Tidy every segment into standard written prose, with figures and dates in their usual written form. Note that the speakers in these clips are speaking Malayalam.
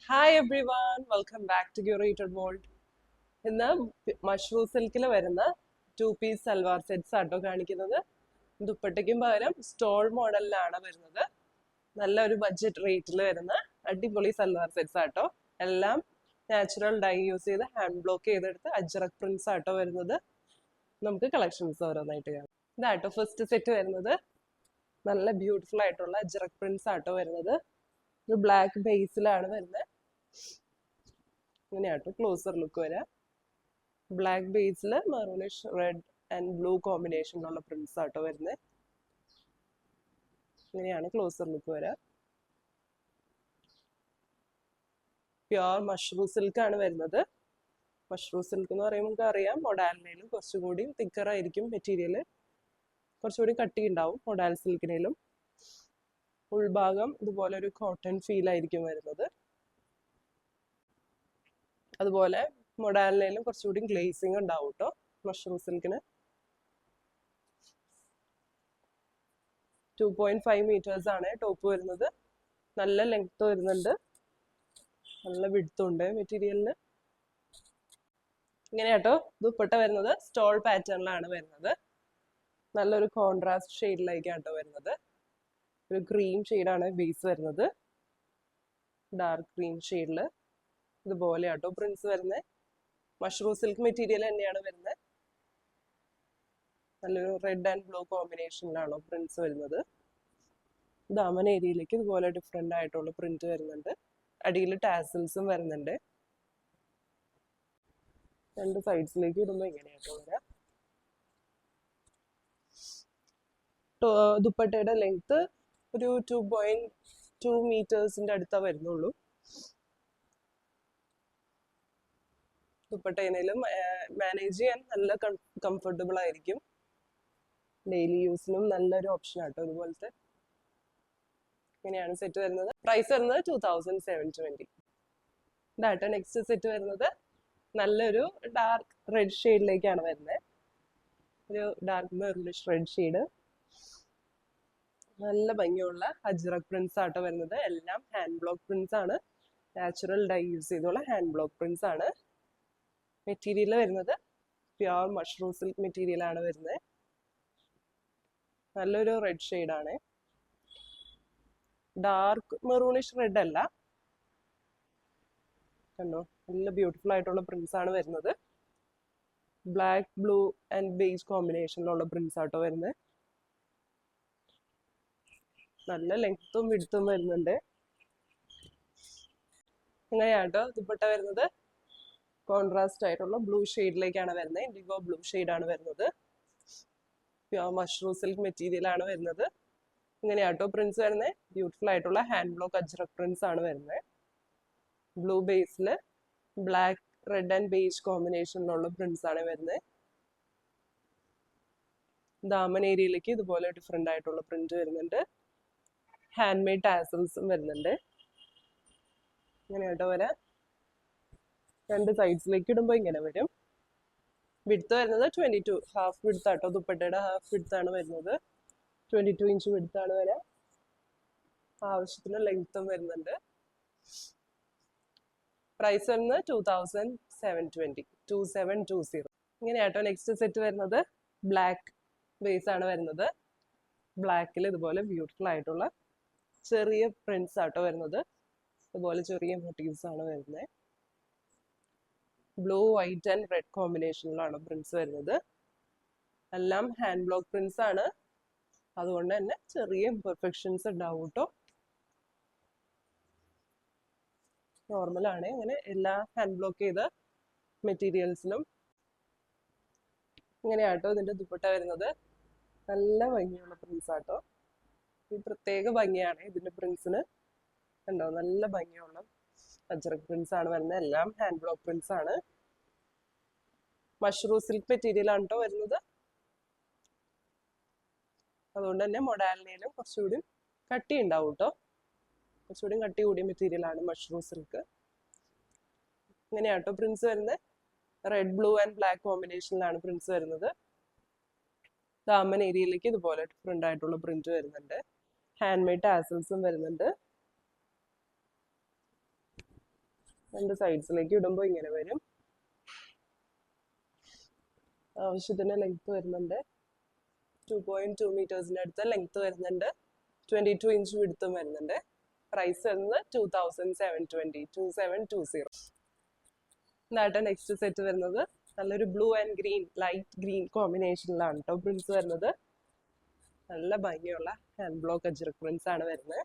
Hi everyone welcome back to Curated World. ഇന്ന് മഷ്റൂം സിൽക്കിൽ വരുന്ന 2 പീസ് സൽവാർ സെറ്റ്സ് ആട്ടോ കാണിക്കുന്നത്. ദുപ്പട്ടയ്ക്കും പകരം സ്റ്റോൾ മോഡലിലാണ് വരുന്നത്. നല്ലൊരു ബഡ്ജറ്റ് റേറ്റിൽ വരുന്ന അടിപൊളി സൽവാർ സെറ്റ്സ് ആട്ടോ. എല്ലാം നാച്ചുറൽ ഡൈ യൂസ് ചെയ്ത് ഹാൻഡ് ബ്ലോക്ക് ചെയ്തെടുത്ത് അജ്രക് പ്രിന്റ്സ് ആട്ടോ വരുന്നത്. നമുക്ക് കളക്ഷൻസ് ഓരോന്നായിട്ട് കാണാം. ഇതാട്ടോ ഫസ്റ്റ് സെറ്റ് വരുന്നത്. നല്ല ബ്യൂട്ടിഫുൾ ആയിട്ടുള്ള അജ്രക് പ്രിന്റ്സ് ആട്ടോ വരുന്നത്. ഒരു ബ്ലാക്ക് ബേസിലാണ് വരുന്നത്. ഇങ്ങനെയാട്ടോ ക്ലോസർ ലുക്ക് വരാം. ബ്ലാക്ക് ബേസിൽ മെറൂണിഷ് റെഡ് ആൻഡ് ബ്ലൂ കോമ്പിനേഷനിലുള്ള പ്രിന്റ്സ് ആട്ടോ വരുന്നത്. ഇങ്ങനെയാണ് ക്ലോസർ ലുക്ക് വരാം. പ്യുവർ മഷ്റൂം സിൽക്ക് ആണ് വരുന്നത്. മഷ്റൂം സിൽക്ക് എന്ന് പറയുമ്പോൾ നമുക്ക് അറിയാം മൊഡാലിനേലും കുറച്ചുകൂടി തിക്കർ ആയിരിക്കും മെറ്റീരിയൽ, കുറച്ചുകൂടി കട്ടി ഉണ്ടാവും മൊഡാൽ സിൽക്കിനേലും. ഉൾഭാഗം ഇതുപോലെ ഒരു കോട്ടൺ ഫീൽ ആയിരിക്കും വരുന്നത്. അതുപോലെ മൊഡാലിനേലും കുറച്ചുകൂടി ഗ്ലേസിങ് ഉണ്ടാവും കേട്ടോ മഷ്റൂം സിൽക്കിന്. 2.5 meters ആണ് ടോപ്പ് വരുന്നത്. നല്ല ലെങ്ത് വരുന്നുണ്ട്, നല്ല വിഡ്ത്തും ഉണ്ട് മെറ്റീരിയലിന്. ഇങ്ങനെയാട്ടോ ദുപ്പട്ട വരുന്നത്. സ്റ്റോൾ പാറ്റേണിലാണ് വരുന്നത്. നല്ലൊരു കോൺട്രാസ്റ്റ് ഷെയ്ഡിലേക്കാട്ടോ വരുന്നത്. ഒരു ക്രീം ഷെയ്ഡാണ് ബേസ് വരുന്നത്. ഡാർക്ക് ക്രീം ഷെയ്ഡിൽ ഇതുപോലെ ആട്ടോ പ്രിന്റ്സ് വരുന്നത്. മഷ്റൂം സിൽക്ക് മെറ്റീരിയൽ തന്നെയാണ് വരുന്നത്. നല്ലൊരു റെഡ് ആൻഡ് ബ്ലൂ കോമ്പിനേഷനിലാണോ പ്രിന്റ്സ് വരുന്നത്. ദാമൻ ഏരിയയിലേക്ക് ഇതുപോലെ ഡിഫറെന്റ് ആയിട്ടുള്ള പ്രിന്റ് വരുന്നുണ്ട്. അടിയിൽ ടാസൽസും വരുന്നുണ്ട്. രണ്ട് സൈഡ്സിലേക്ക് ഇടുമ്പോൾ ഇങ്ങനെയാട്ടോ വരാം. ദുപ്പട്ടയുടെ ലെങ്ത് ഒരു 2.2 meters അടുത്താ വരുന്നുള്ളൂ. ദുപ്പട്ട ഏനേലും മാനേജ് ചെയ്യാൻ നല്ല കംഫർട്ടബിൾ ആയിരിക്കും. ഡെയിലി യൂസിനും നല്ലൊരു ഓപ്ഷൻ ആട്ടോ ഇതുപോലത്തെ. ഇങ്ങനെയാണ് സെറ്റ് വരുന്നത്. പ്രൈസ് വരുന്നത് 2720. ഇതാട്ടോ നെക്സ്റ്റ് സെറ്റ് വരുന്നത്. നല്ലൊരു ഡാർക്ക് റെഡ് ഷെയ്ഡിലേക്കാണ് വരുന്നത്. ഒരു ഡാർക്ക് മെറൂണിഷ് റെഡ് ഷെയ്ഡ്. നല്ല ഭംഗിയുള്ള അജ്രക് പ്രിന്റ്സ് ആട്ടോ വരുന്നത്. എല്ലാം ഹാൻഡ് ബ്ലോക്ക് പ്രിന്റ്സ് ആണ്. നാച്ചുറൽ ഡൈ യൂസ് ചെയ്തുള്ള ഹാൻഡ് ബ്ലോക്ക് പ്രിന്റ്സ് ആണ്. മെറ്റീരിയൽ വരുന്നത് പ്യുവർ മഷ്റൂം സിൽക്ക് മെറ്റീരിയൽ ആണ് വരുന്നത്. നല്ലൊരു റെഡ് ഷെയ്ഡാണ്. ഡാർക്ക് മെറൂണിഷ് റെഡ് അല്ല, കണ്ടോ നല്ല ബ്യൂട്ടിഫുൾ ആയിട്ടുള്ള പ്രിന്റ്സ് ആണ് വരുന്നത്. ബ്ലാക്ക് ബ്ലൂ ആൻഡ് ബേജ് കോമ്പിനേഷനിലുള്ള പ്രിന്റ്സ് ആട്ടോ വരുന്നത്. നല്ല ലെങ്ത്തും വിഡ്ത്തും വരുന്നുണ്ട്. ഇങ്ങനെയാട്ടോ ദുപ്പട്ട വരുന്നത്. കോൺട്രാസ്റ്റ് ആയിട്ടുള്ള ബ്ലൂ ഷെയ്ഡിലേക്കാണ് വരുന്നത്. ഇൻഡിഗോ ബ്ലൂ ഷെയ്ഡാണ് വരുന്നത്. പ്യുവർ മഷ്റൂം സിൽക്ക് മെറ്റീരിയൽ ആണ് വരുന്നത്. ഇങ്ങനെയാട്ടോ പ്രിന്റ്സ് വരുന്നത്. ബ്യൂട്ടിഫുൾ ആയിട്ടുള്ള ഹാൻഡ് ബ്ലോക്ക് അജ്രക് പ്രിന്റ്സ് ആണ് വരുന്നത്. ബ്ലൂ ബേസിൽ ബ്ലാക്ക് റെഡ് ആൻഡ് ബേജ് കോമ്പിനേഷനിലുള്ള പ്രിന്റ്സ് ആണ് വരുന്നത്. ദാമൻ ഏരിയയിലേക്ക് ഇതുപോലെ ഡിഫറെന്റ് ആയിട്ടുള്ള പ്രിന്റ് വരുന്നുണ്ട്. ഹാൻഡ് മെയ്ഡ് ടാസൽസും വരുന്നുണ്ട്. ഇങ്ങനെയാട്ടോ വരാം. രണ്ട് സൈഡ്സിലേക്ക് ഇടുമ്പോൾ ഇങ്ങനെ വരും. വിഡ്ത്ത് വരുന്നത് 22 ഹാഫ് വിഡ്ത്ത് ആട്ടോ. ദുപ്പട്ടയുടെ ഹാഫ് വിഡ്ത്ത് ആണ് വരുന്നത്. 22 inch വിഡ്ത്ത് ആണ് വരാം. ആവശ്യത്തിന് ലെങ്ത്തും വരുന്നുണ്ട്. പ്രൈസ് വരുന്നത് 2720. 2720. ഇങ്ങനെയാട്ടോ നെക്സ്റ്റ് സെറ്റ് വരുന്നത്. ബ്ലാക്ക് ബേസ് ആണ് വരുന്നത്. ബ്ലാക്കിൽ ഇതുപോലെ ബ്യൂട്ടിഫുൾ ആയിട്ടുള്ള ചെറിയ പ്രിന്റ്സ് ആട്ടോ വരുന്നത്. ഇതുപോലെ ചെറിയ മോട്ടീവ്സ് ആണ് വരുന്നത്. ബ്ലൂ വൈറ്റ് ആൻഡ് റെഡ് കോമ്പിനേഷനിലാണ് പ്രിന്റ്സ് വരുന്നത്. എല്ലാം ഹാൻഡ് ബ്ലോക്ക് പ്രിന്റ്സ് ആണ്. അതുകൊണ്ട് തന്നെ ചെറിയ ഇംപെർഫെക്ഷൻസ് ഉണ്ടാവും കേട്ടോ. നോർമലാണ് ഇങ്ങനെ എല്ലാ ഹാൻഡ് ബ്ലോക്ക് ചെയ്ത മെറ്റീരിയൽസിലും. ഇങ്ങനെയാട്ടോ ഇതിന്റെ ദുപ്പട്ട വരുന്നത്. നല്ല ഭംഗിയുള്ള പ്രിന്റ്സ് ആട്ടോ. ഈ പ്രത്യേക ഭംഗിയാണ് ഇതിന്റെ പ്രിന്റ്സിന്. കണ്ടോ നല്ല ഭംഗിയുള്ള അജ്രക് പ്രിന്റ്സ് ആണ് വരുന്നത്. എല്ലാം ഹാൻഡ് ബ്ലോക്ക് പ്രിന്റ്സ് ആണ്. മഷ്റൂം സിൽക്ക് മെറ്റീരിയൽ ആണ് കേട്ടോ വരുന്നത്. അതുകൊണ്ട് തന്നെ മൊഡാലിനേലും കുറച്ചുകൂടി കട്ടി ഉണ്ടാവും കേട്ടോ. കുറച്ചുകൂടി കട്ടി കൂടിയ മെറ്റീരിയൽ ആണ് മഷ്റൂം സിൽക്ക്. ഇങ്ങനെയാട്ടോ പ്രിന്റ്സ് വരുന്നത്. റെഡ് ബ്ലൂ ആൻഡ് ബ്ലാക്ക് കോമ്പിനേഷനിലാണ് പ്രിന്റ്സ് വരുന്നത്. ദാമൻ ഏരിയയിലേക്ക് ഇതുപോലെ ഡിഫറെന്റ് ആയിട്ടുള്ള പ്രിന്റ് വരുന്നുണ്ട്. ഹാൻഡ് മെയ്ഡ് ടാസൽസും വരുന്നുണ്ട്. രണ്ട് സൈഡ്സിലേക്ക് ഇടുമ്പോൾ ഇങ്ങനെ വരും. ആവശ്യത്തിന് ലെങ്ത് വരുന്നുണ്ട്. 2.2 മീറ്റേഴ്സിൻ്റെ അടുത്ത് ലെങ്ത് വരുന്നുണ്ട്. 22 ഇഞ്ച് വിടുത്തും വരുന്നുണ്ട്. പ്രൈസ് വരുന്നത് 2720. 2720. ഇതായിട്ട് നെക്സ്റ്റ് സെറ്റ് വരുന്നത് നല്ലൊരു blue and green, light green കോമ്പിനേഷനിലാണ് കേട്ടോ പ്രിന്റ്സ് വരുന്നത്. നല്ല ഭംഗിയുള്ള ഹാൻഡ് ബ്ലോക്ക് അജ്രക് പ്രിന്റ്സ് ആണ് വരുന്നത്.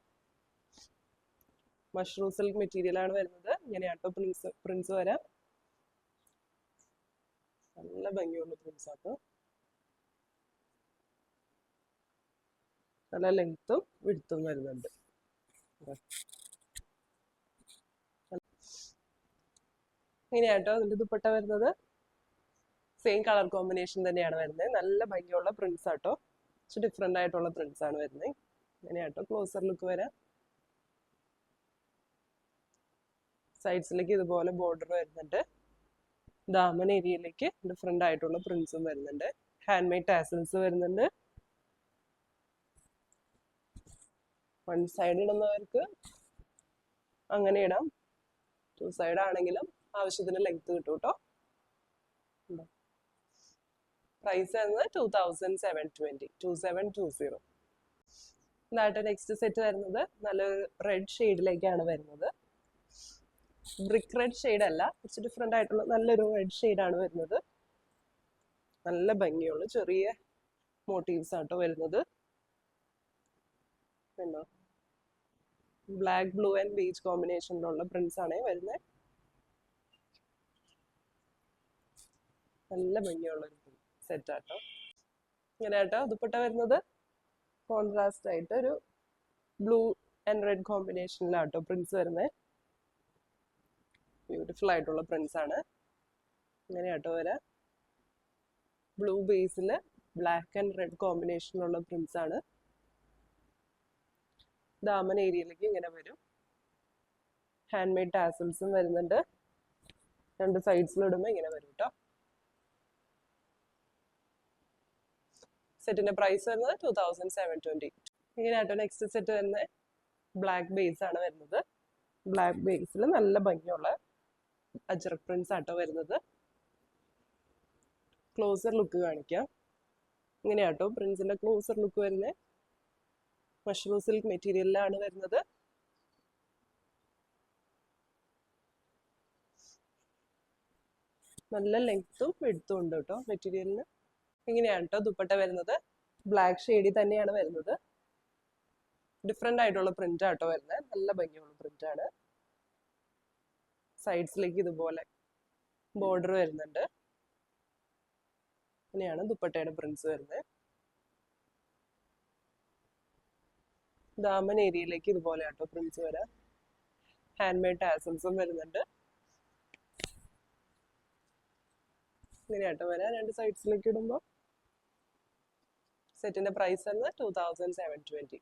മഷ്റൂം സിൽക്ക് മെറ്റീരിയൽ ആണ് വരുന്നത്. ഇങ്ങനെയാട്ടോ പ്രിന്റ്സ് വരാം. നല്ല ഭംഗിയുള്ള പ്രിന്റ്സ് ആട്ടോ. നല്ല ലെങ്ത്തും വിടുത്തും വരുന്നുണ്ട്. ഇങ്ങനെയാട്ടോ അതിന്റെ ദുപ്പട്ട വരുന്നത്. സെയിം കളർ കോമ്പിനേഷൻ തന്നെയാണ് വരുന്നത്. നല്ല ഭംഗിയുള്ള പ്രിന്റ്സ് ആട്ടോ. കുറച്ച് ഡിഫറെന്റ് ആയിട്ടുള്ള പ്രിന്റ്സ് ആണ് വരുന്നത്. ഇങ്ങനെയാട്ടോ ക്ലോസർ ലുക്ക് വരാം. സൈഡ്സിലേക്ക് ഇതുപോലെ ബോർഡർ വരുന്നുണ്ട്. ദാമൻ ഏരിയയിലേക്ക് ഡിഫറെന്റ് ആയിട്ടുള്ള പ്രിന്റ്സും വരുന്നുണ്ട്. ഹാൻഡ് മെയ്ഡ് ടാസൽസ് വരുന്നുണ്ട്. വൺ സൈഡ് ഇടുന്നവർക്ക് അങ്ങനെ ഇടാം. 2 സൈഡ് ആണെങ്കിലും ആവശ്യത്തിന് ലെങ്ത് കിട്ടും കേട്ടോ. പ്രൈസ് വരുന്നത് 2720. 2720. ഇതായിട്ട് നെക്സ്റ്റ് സെറ്റ് വരുന്നത് നല്ലൊരു റെഡ് ഷെയ്ഡിലേക്കാണ് വരുന്നത്. ബ്രിക്ക് റെഡ് ഷെയ്ഡ് അല്ല, കുറച്ച് ഡിഫറെന്റ് ആയിട്ടുള്ള നല്ലൊരു റെഡ് ഷെയ്ഡാണ് വരുന്നത്. നല്ല ഭംഗിയുള്ള ചെറിയ മോട്ടീവ്സ് ആട്ടോ വരുന്നത്. കണ്ടോ, ബ്ലാക്ക്, ബ്ലൂ ആൻഡ് ബീച്ച് കോമ്പിനേഷനിലുള്ള പ്രിന്റ്സ് ആണ് വരുന്നത്. നല്ല ഭംഗിയുള്ള ഒരു സെറ്റ് ആട്ടോ. ഇങ്ങനെ ആട്ടോ ദുപ്പട്ട വരുന്നത്. കോൺട്രാസ്റ്റ് ആയിട്ട് ഒരു ബ്ലൂ ആൻഡ് റെഡ് കോമ്പിനേഷനിലാട്ടോ പ്രിന്റ്സ് വരുന്നത്. ബ്യൂട്ടിഫുൾ ആയിട്ടുള്ള പ്രിന്റ്സ് ആണ്. ഇങ്ങനെയാട്ടോ വരാം. ബ്ലൂ ബേസിൽ ബ്ലാക്ക് ആൻഡ് റെഡ് കോമ്പിനേഷനിലുള്ള പ്രിന്റ്സ് ആണ്. ദാമൻ ഏരിയയിലേക്ക് ഇങ്ങനെ വരും. ഹാൻഡ് മെയ്ഡ് ടാസൽസും വരുന്നുണ്ട്. രണ്ട് സൈഡ്സിലിടുമ്പോൾ ഇങ്ങനെ വരും കേട്ടോ. സെറ്റിന്റെ പ്രൈസ് വരുന്നത് 2720. ഇങ്ങനെയാട്ടോ നെക്സ്റ്റ് സെറ്റ് വരുന്നത്. ബ്ലാക്ക് ബേസ് ആണ് വരുന്നത്. ബ്ലാക്ക് ബേസിൽ നല്ല ഭംഗിയുള്ള അജ്രക് പ്രിന്റ്സ് ആട്ടോ വരുന്നത്. ക്ലോസർ ലുക്ക് കാണിക്കാം. ഇങ്ങനെയാട്ടോ പ്രിന്റ്സിന്റെ ക്ലോസർ ലുക്ക് വരുന്നത്. മഷ്റൂം സിൽക്ക് മെറ്റീരിയലിലാണ് വരുന്നത്. നല്ല ലെങ്ത്തും വിഡ്ത്തും ഉണ്ട് കേട്ടോ മെറ്റീരിയലിന്. ഇങ്ങനെയാണ് കേട്ടോ ദുപ്പട്ട വരുന്നത്. ബ്ലാക്ക് ഷെയ്ഡിൽ തന്നെയാണ് വരുന്നത്. ഡിഫറെന്റ് ആയിട്ടുള്ള പ്രിന്റ് ആട്ടോ വരുന്നത്. നല്ല ഭംഗിയുള്ള പ്രിന്റ് ആണ്. സൈഡ്സിലേക്ക് ഇതുപോലെ ബോർഡർ വരുന്നുണ്ട്. ഇങ്ങനെയാണ് ദുപ്പട്ടയുടെ പ്രിന്റ്സ് വരുന്നത്. ദാമൻ ഏരിയയിലേക്ക് ഇതുപോലെ ആട്ടോ പ്രിന്റ്സ് വരാം. ഹാൻഡ് മെയ്ഡ് ടാസൽസും വരുന്നുണ്ട്. ഇങ്ങനെയാട്ടോ വരാം. രണ്ട് സൈഡ്സിലേക്ക് ഇടുമ്പോൾ. സെറ്റിന്റെ പ്രൈസ് വരുന്നത് 2720.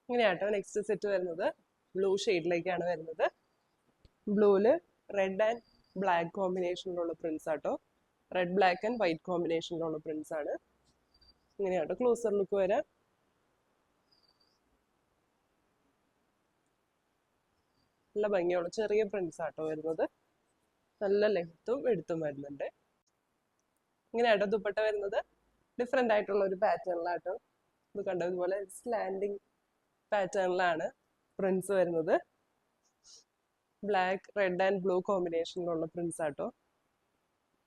ഇങ്ങനെയാട്ടോ നെക്സ്റ്റ് സെറ്റ് വരുന്നത്. ബ്ലൂ ഷെയ്ഡിലേക്കാണ് വരുന്നത്. ബ്ലൂവില് റെഡ് ആൻഡ് ബ്ലാക്ക് കോമ്പിനേഷനിലുള്ള പ്രിന്റ്സ് ആട്ടോ. റെഡ്, ബ്ലാക്ക് ആൻഡ് വൈറ്റ് കോമ്പിനേഷനിലുള്ള പ്രിന്റ്സ് ആണ്. ഇങ്ങനെയാട്ടോ ക്ലോസർ ലുക്ക് വരാം. നല്ല ഭംഗിയുള്ള ചെറിയ പ്രിന്റ്സ് ആട്ടോ വരുന്നത്. നല്ല ലെങ്ത്തും എടുത്തും വരുന്നുണ്ട്. ഇങ്ങനെയാട്ടോ ദുപ്പട്ട വരുന്നത്. ഡിഫറെന്റ് ആയിട്ടുള്ള ഒരു പാറ്റേണിലാട്ടോ. ഇത് കണ്ടോ, ഇതുപോലെ സ്ലാൻഡിങ് പാറ്റേണിലാണ് പ്രിന്റ്സ് വരുന്നത്. ബ്ലാക്ക്, റെഡ് ആൻഡ് ബ്ലൂ കോമ്പിനേഷനിലുള്ള പ്രിന്റ്സ് ആട്ടോ.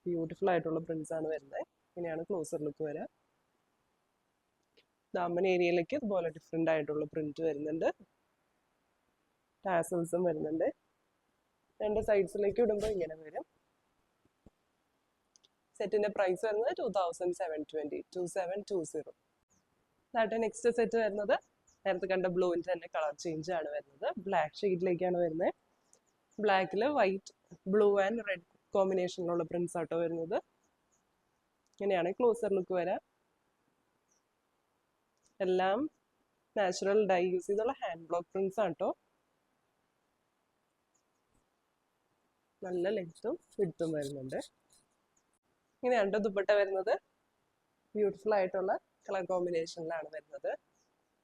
ബ്യൂട്ടിഫുൾ ആയിട്ടുള്ള പ്രിന്റ്സ് ആണ് വരുന്നത്. ഇങ്ങനെയാണ് ക്ലോസർ ലുക്ക് വരാം. ദാമൻ ഏരിയയിലേക്ക് ഇതുപോലെ ഡിഫറെന്റ് ആയിട്ടുള്ള പ്രിന്റ് വരുന്നുണ്ട്. ടാസൽസും വരുന്നുണ്ട്. രണ്ട് സൈഡ്സിലേക്ക് ഇടുമ്പോൾ ഇങ്ങനെ വരും. സെറ്റിന്റെ പ്രൈസ് വരുന്നത് 2720. 2720. അതായിട്ട് നെക്സ്റ്റ് സെറ്റ് വരുന്നത് നേരത്തെ കണ്ട ബ്ലൂവിന്റെ തന്നെ കളർ ചേഞ്ച് ആണ് വരുന്നത്. ബ്ലാക്ക് ഷെയ്ഡിലേക്കാണ് വരുന്നത്. ബ്ലാക്കിൽ വൈറ്റ്, ബ്ലൂ ആൻഡ് റെഡ് കോമ്പിനേഷനിലുള്ള പ്രിന്റ്സ് ആട്ടോ വരുന്നത്. ഇങ്ങനെയാണ് ക്ലോസർ ലുക്ക് വരാം. എല്ലാം നാച്ചുറൽ ഡൈ യൂസ് ചെയ്തുള്ള ഹാൻഡ് ബ്ലോക്ക് പ്രിന്റ്സ് ആട്ടോ. നല്ല ലെങ്ത്തും വിഡ്ത്തും വരുന്നുണ്ട്. ഇങ്ങനെയാണ് ദുപ്പട്ട വരുന്നത്. ബ്യൂട്ടിഫുൾ ആയിട്ടുള്ള കളർ കോമ്പിനേഷനിലാണ് വരുന്നത്.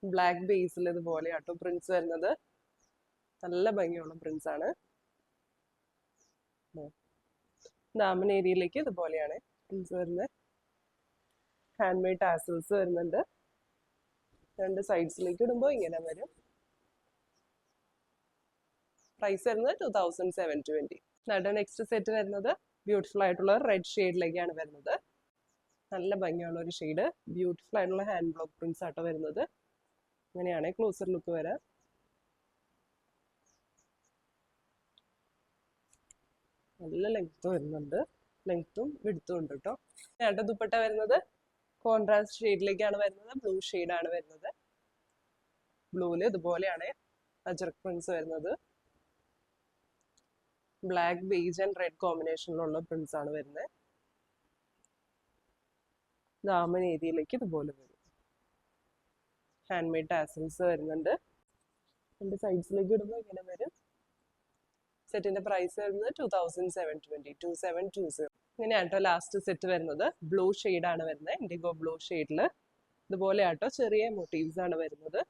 ബ്ലാക്ക് ബേസിൽ ഇതുപോലെ ആട്ടോ പ്രിന്റ്സ് വരുന്നത്. നല്ല ഭംഗിയുള്ള പ്രിന്റ്സ് ആണ്. ദാമൻ ഏരിയയിലേക്ക് ഇതുപോലെയാണ് പ്രിന്റ്സ് വരുന്നത്. ഹാൻഡ് മെയ്ഡ് ടാസൽസ് വരുന്നുണ്ട്. രണ്ട് സൈഡ്സിലേക്ക് ഇടുമ്പോൾ ഇങ്ങനെ വരും. പ്രൈസ് വരുന്നത് 2720. നെക്സ്റ്റ് സെറ്റ് വരുന്നത് ബ്യൂട്ടിഫുൾ ആയിട്ടുള്ള റെഡ് ഷെയ്ഡിലേക്കാണ് വരുന്നത്. നല്ല ഭംഗിയുള്ള ഒരു ഷെയ്ഡ്, ബ്യൂട്ടിഫുൾ ആയിട്ടുള്ള ഹാൻഡ് ബ്ലോക്ക് പ്രിന്റ്സ് ആട്ടോ വരുന്നത്. ഇങ്ങനെയാണ് ക്ലോസർ ലുക്ക് വരാം. നല്ല ലെങ്ത് വരുന്നുണ്ട്, ലെങ്ത്തും വിഡ്ത്തും ഉണ്ട് കേട്ടോ. രണ്ട് ദുപ്പട്ട വരുന്നത് കോൺട്രാസ്റ്റ് ഷെയ്ഡിലേക്കാണ് വരുന്നത്. ബ്ലൂ ഷെയ്ഡാണ് വരുന്നത്. ബ്ലൂവില് ഇതുപോലെയാണ് അജറക് പ്രിന്റ്സ് വരുന്നത്. ബ്ലാക്ക്, ബേജ് ആൻഡ് റെഡ് കോമ്പിനേഷനിലുള്ള പ്രിന്റ്സ് ആണ് വരുന്നത്. ദാമൻ ഏരിയയിലേക്ക് ഇതുപോലെ വരും. ഹാൻഡ് മെയ്ഡ് ടാസൽസ് വരുന്നുണ്ട്. രണ്ട് സൈഡ്സിലേക്ക് ഇടുമ്പോൾ ഇങ്ങനെ വരും. സെറ്റിന്റെ പ്രൈസ് വരുന്നത് 2720. 2720. ഇങ്ങനെയാണ് കേട്ടോ ലാസ്റ്റ് സെറ്റ് വരുന്നത്. ബ്ലൂ ആണ് വരുന്നത്, ഇൻഡിഗോ ബ്ലൂ ഷെയ്ഡിൽ. ഇതുപോലെ ആട്ടോ ചെറിയ മോട്ടീവ്സ് ആണ് വരുന്നത്.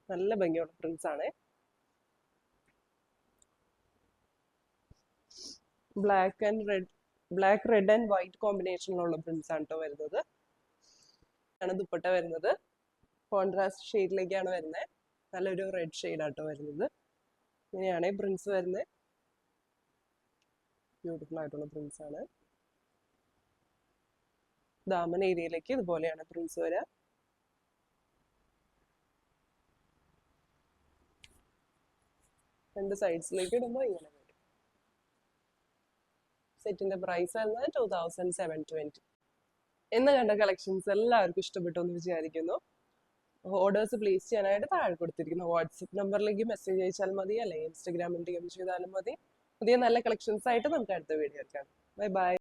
നല്ല ഭംഗിയുള്ള പ്രിന്റ്സ് ആണ്. ബ്ലാക്ക് റെഡ് ആൻഡ് വൈറ്റ് കോമ്പിനേഷനിലുള്ള പ്രിന്റ്സ് ആണ് കേട്ടോ വരുന്നത്. ആണ് ദുപ്പട്ട വരുന്നത്. കോൺട്രാസ്റ്റ് ഷെയ്ഡിലേക്കാണ് വരുന്നത്. നല്ലൊരു റെഡ് ഷെയ്ഡാട്ടോ വരുന്നത്. ഇങ്ങനെയാണ് പ്രിന്റ്സ് വരുന്നത്. ബ്യൂട്ടിഫുൾ ആയിട്ടുള്ള പ്രിന്റ്സ് ആണ്. ദാമൻ ഏരിയയിലേക്ക് ഇതുപോലെയാണ് പ്രിന്റ്സ് വരിക. രണ്ട് സൈഡ്സിലേക്ക് ഇടുമ്പോൾ ഇങ്ങനെ വരും. സെറ്റിന്റെ പ്രൈസ് വരുന്നത് 2720. എന്ന് കണ്ട കളക്ഷൻസ് എല്ലാവർക്കും ഇഷ്ടപ്പെട്ടു എന്ന് വിചാരിക്കുന്നു. ഓർഡേഴ്സ് പ്ലേസ് ചെയ്യാനായിട്ട് താഴെ കൊടുത്തിരിക്കുന്നു വാട്സപ്പ് നമ്പറിലേക്ക് മെസ്സേജ് അയച്ചാൽ മതി, അല്ലെങ്കിൽ ഇൻസ്റ്റഗ്രാമിൽ DM ചെയ്താലും മതി. പുതിയ നല്ല കളക്ഷൻസ് ആയിട്ട് നമുക്ക് അടുത്ത വീഡിയോ എടുക്കാം. Bye bye.